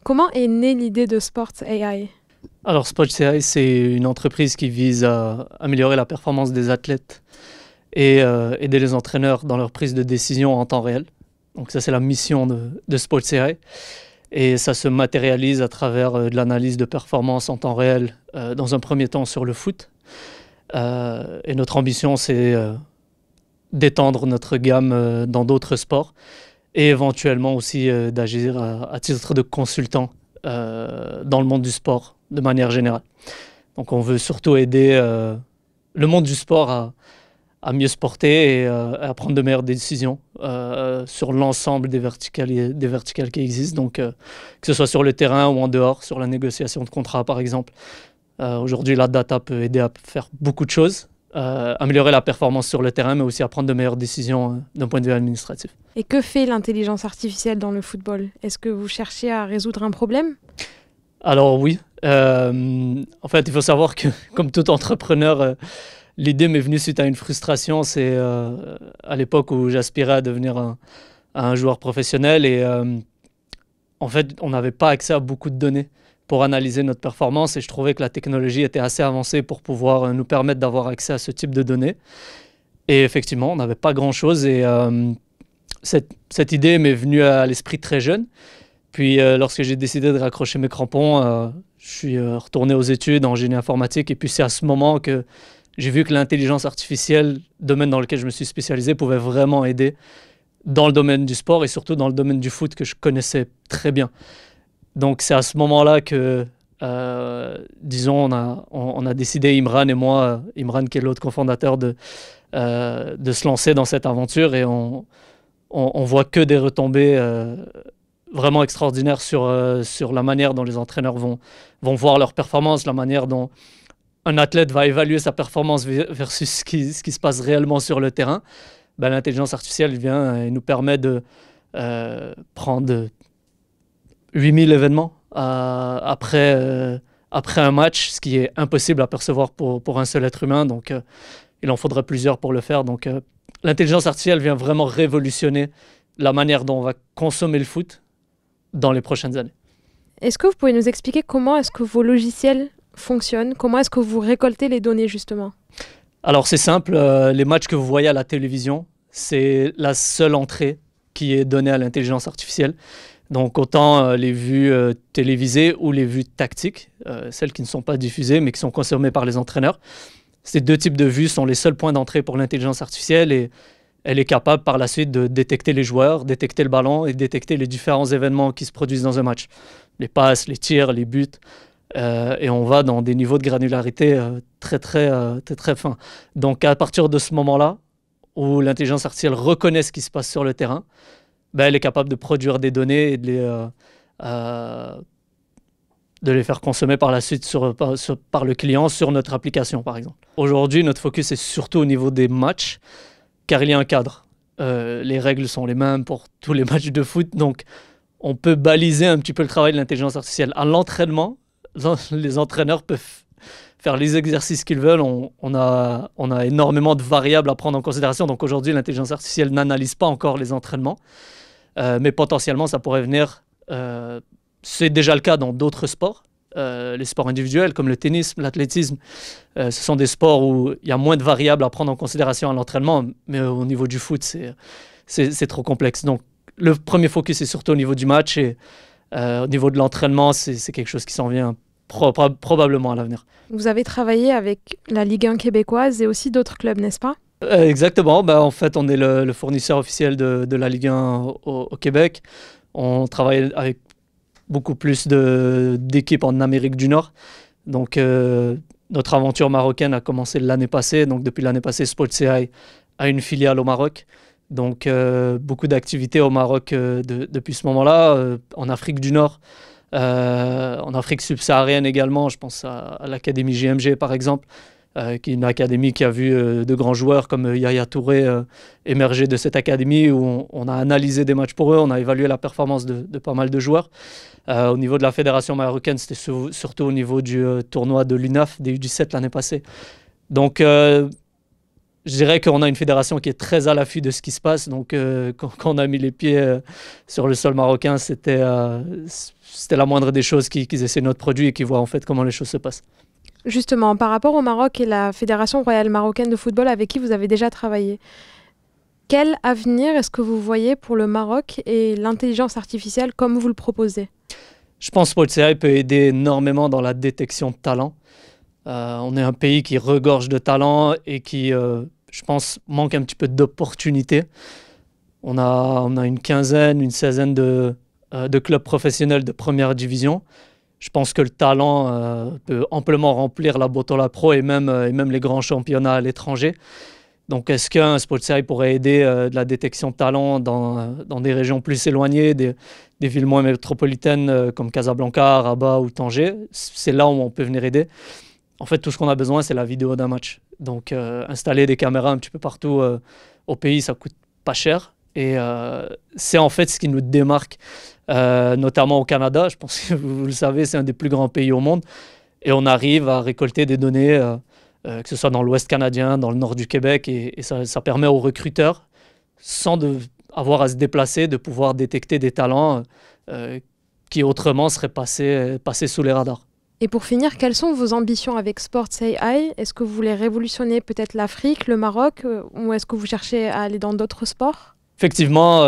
Comment est née l'idée de Sports AI? Alors SportsAI, c'est une entreprise qui vise à améliorer la performance des athlètes et aider les entraîneurs dans leur prise de décision en temps réel. Donc ça, c'est la mission de SportsAI. Et ça se matérialise à travers de l'analyse de performance en temps réel, dans un premier temps sur le foot. Et notre ambition, c'est d'étendre notre gamme dans d'autres sports et éventuellement aussi d'agir à titre de consultant dans le monde du sport de manière générale. Donc on veut surtout aider le monde du sport à mieux se porter et à prendre de meilleures décisions sur l'ensemble des verticales qui existent, donc que ce soit sur le terrain ou en dehors, sur la négociation de contrats par exemple. Aujourd'hui, la data peut aider à faire beaucoup de choses, améliorer la performance sur le terrain, mais aussi à prendre de meilleures décisions d'un point de vue administratif. Et que fait l'intelligence artificielle dans le football? Est-ce que vous cherchez à résoudre un problème? Alors oui, en fait, il faut savoir que comme tout entrepreneur, l'idée m'est venue suite à une frustration. C'est à l'époque où j'aspirais à devenir un joueur professionnel et en fait, on n'avait pas accès à beaucoup de données pour analyser notre performance et je trouvais que la technologie était assez avancée pour pouvoir nous permettre d'avoir accès à ce type de données. Et effectivement, on n'avait pas grand-chose et cette idée m'est venue à l'esprit très jeune. Puis lorsque j'ai décidé de raccrocher mes crampons, je suis retourné aux études en génie informatique et puis c'est à ce moment que j'ai vu que l'intelligence artificielle, domaine dans lequel je me suis spécialisé, pouvait vraiment aider dans le domaine du sport et surtout dans le domaine du foot que je connaissais très bien. Donc c'est à ce moment-là que, disons, on a décidé, Imran et moi, Imran qui est l'autre cofondateur, de se lancer dans cette aventure et on voit que des retombées vraiment extraordinaires sur la manière dont les entraîneurs vont voir leur performance, la manière dont un athlète va évaluer sa performance versus ce qui se passe réellement sur le terrain. Ben, l'intelligence artificielle vient et nous permet de prendre 8000 événements après un match, ce qui est impossible à percevoir pour un seul être humain. Donc, il en faudrait plusieurs pour le faire. Donc, l'intelligence artificielle vient vraiment révolutionner la manière dont on va consommer le foot dans les prochaines années. Est-ce que vous pouvez nous expliquer comment est-ce que vos logiciels fonctionnent? Comment est-ce que vous récoltez les données justement? Alors c'est simple, les matchs que vous voyez à la télévision, c'est la seule entrée qui est donnée à l'intelligence artificielle. Donc autant les vues télévisées ou les vues tactiques, celles qui ne sont pas diffusées mais qui sont consommées par les entraîneurs. Ces deux types de vues sont les seuls points d'entrée pour l'intelligence artificielle et elle est capable par la suite de détecter les joueurs, détecter le ballon et détecter les différents événements qui se produisent dans un match. Les passes, les tirs, les buts. Et on va dans des niveaux de granularité très fins. Donc à partir de ce moment-là, où l'intelligence artificielle reconnaît ce qui se passe sur le terrain, ben, elle est capable de produire des données et de les faire consommer par la suite par le client sur notre application, par exemple. Aujourd'hui, notre focus est surtout au niveau des matchs, car il y a un cadre. Les règles sont les mêmes pour tous les matchs de foot, donc on peut baliser un petit peu le travail de l'intelligence artificielle. À l'entraînement, les entraîneurs peuvent faire les exercices qu'ils veulent. On a énormément de variables à prendre en considération. Donc aujourd'hui, l'intelligence artificielle n'analyse pas encore les entraînements. Mais potentiellement, ça pourrait venir... c'est déjà le cas dans d'autres sports. Les sports individuels comme le tennis, l'athlétisme. Ce sont des sports où il y a moins de variables à prendre en considération à l'entraînement. Mais au niveau du foot, c'est trop complexe. Donc le premier focus est surtout au niveau du match et au niveau de l'entraînement, c'est quelque chose qui s'en vient probablement à l'avenir. Vous avez travaillé avec la Ligue 1 québécoise et aussi d'autres clubs, n'est-ce pas? Exactement. En fait, on est le fournisseur officiel de la Ligue 1 au Québec. On travaille avec beaucoup plus d'équipes en Amérique du Nord. Donc, notre aventure marocaine a commencé l'année passée. Donc, depuis l'année passée, SportsAI a une filiale au Maroc. Donc, beaucoup d'activités au Maroc depuis ce moment-là. En Afrique du Nord, en Afrique subsaharienne également, je pense à l'Académie JMG par exemple, qui est une académie qui a vu de grands joueurs comme Yaya Touré émerger de cette académie où on a analysé des matchs pour eux, on a évalué la performance de pas mal de joueurs. Au niveau de la fédération marocaine, c'était surtout au niveau du tournoi de l'UNAF, des U17 l'année passée. Donc, je dirais qu'on a une fédération qui est très à l'affût de ce qui se passe. Donc, quand on a mis les pieds sur le sol marocain, c'était la moindre des choses qu'ils essaient notre produit et qu'ils voient en fait comment les choses se passent. Justement, par rapport au Maroc et la Fédération royale marocaine de football avec qui vous avez déjà travaillé, quel avenir est-ce que vous voyez pour le Maroc et l'intelligence artificielle comme vous le proposez? Je pense que Sports.ai peut aider énormément dans la détection de talents. On est un pays qui regorge de talents et qui, je pense, manque un petit peu d'opportunités. On a une seizaine de clubs professionnels de première division. Je pense que le talent peut amplement remplir la Botola Pro et même les grands championnats à l'étranger. Donc, est-ce qu'un Sports.ai pourrait aider de la détection de talent dans des régions plus éloignées, des villes moins métropolitaines comme Casablanca, Rabat ou Tanger? C'est là où on peut venir aider. En fait, tout ce qu'on a besoin, c'est la vidéo d'un match. Donc, installer des caméras un petit peu partout au pays, ça coûte pas cher. Et c'est en fait ce qui nous démarque, notamment au Canada. Je pense que vous le savez, c'est un des plus grands pays au monde. Et on arrive à récolter des données, que ce soit dans l'Ouest canadien, dans le nord du Québec. Et ça permet aux recruteurs, sans avoir à se déplacer, de pouvoir détecter des talents qui autrement seraient passés sous les radars. Et pour finir, quelles sont vos ambitions avec Sports.ai? Est-ce que vous voulez révolutionner peut-être l'Afrique, le Maroc, ou est-ce que vous cherchez à aller dans d'autres sports? Effectivement,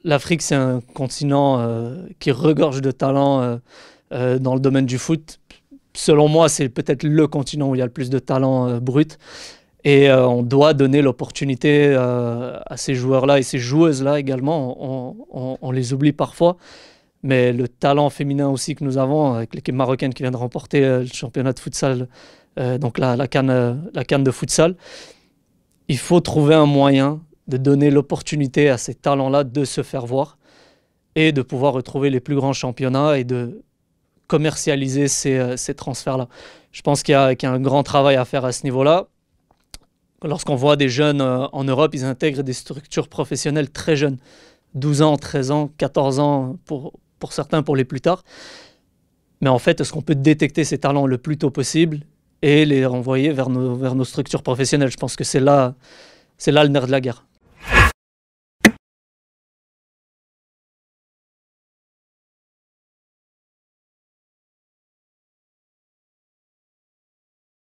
l'Afrique, c'est un continent qui regorge de talents dans le domaine du foot. Selon moi, c'est peut-être le continent où il y a le plus de talents bruts. Et on doit donner l'opportunité à ces joueurs-là et ces joueuses-là également. On les oublie parfois. Mais le talent féminin aussi que nous avons, avec l'équipe marocaine qui vient de remporter le championnat de futsal, donc la CAN de futsal, il faut trouver un moyen de donner l'opportunité à ces talents-là de se faire voir et de pouvoir retrouver les plus grands championnats et de commercialiser ces transferts-là. Je pense qu'il y a un grand travail à faire à ce niveau-là. Lorsqu'on voit des jeunes en Europe, ils intègrent des structures professionnelles très jeunes, 12 ans, 13 ans, 14 ans pour certains, pour les plus tard. Mais en fait, est-ce qu'on peut détecter ces talents le plus tôt possible et les renvoyer vers nos structures professionnelles? Je pense que c'est là le nerf de la guerre.